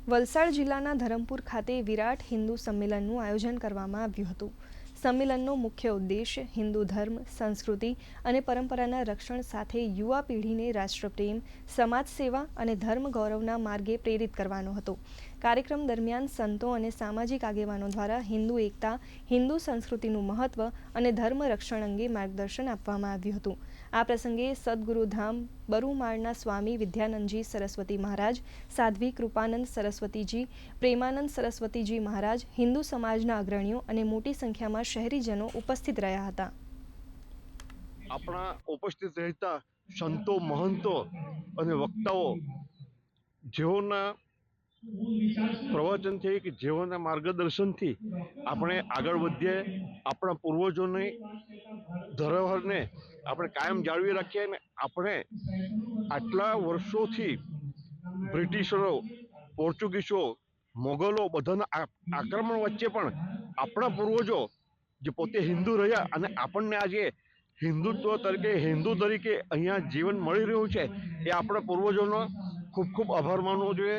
વલસાડ જિલ્લાના ધરમપુર ખાતે વિરાટ હિન્દુ સંમેલનનું આયોજન કરવામાં આવ્યું હતું। સંમેલનનો મુખ્ય ઉદ્દેશ હિન્દુ ધર્મ, સંસ્કૃતિ અને પરંપરાના રક્ષણ સાથે યુવા પેઢીને રાષ્ટ્રપ્રેમ, સમાજ સેવા અને ધર્મ ગૌરવના માર્ગે પ્રેરિત કરવાનો હતો। કાર્યક્રમ દરમિયાન સંતો અને સામાજિક આગેવાનો દ્વારા હિન્દુ એકતા, હિન્દુ સંસ્કૃતિનું મહત્વ અને ધર્મ રક્ષણ અંગે માર્ગદર્શન આપવામાં આવ્યું હતું। આ પ્રસંગે સદગુરુધામ બરુમાળના સ્વામી વિદ્યાનંદજી સરસ્વતી મહારાજ, સાધ્વી કૃપાનંદ સરસ્વતીજી, પ્રેમાનંદ સરસ્વતીજી મહારાજ, હિન્દુ સમાજના અગ્રણીઓ અને મોટી સંખ્યામાં શહેરીજનો ઉપસ્થિત રહ્યા હતા। આપણા ઉપસ્થિત રહેતા સંતો, મહંતો અને વક્તાઓ જેઓના પ્રવચનથી કે જેઓના માર્ગદર્શનથી આપણે આગળ વધીએ, આપણા પૂર્વજોની ધરોહરને આપણે કાયમ જાળવી રાખીએ અને આપણે આટલા વર્ષોથી બ્રિટિશરો, પોર્ચુગીસો, મોગલો બધાના આક્રમણ વચ્ચે પણ આપણા પૂર્વજો જે પોતે હિન્દુ રહ્યા અને આપણને આજે હિન્દુત્વ તરીકે, હિન્દુ તરીકે અહીંયા જીવન મળી રહ્યું છે, એ આપણા પૂર્વજોનો ખૂબ ખૂબ આભાર માનવો જોઈએ।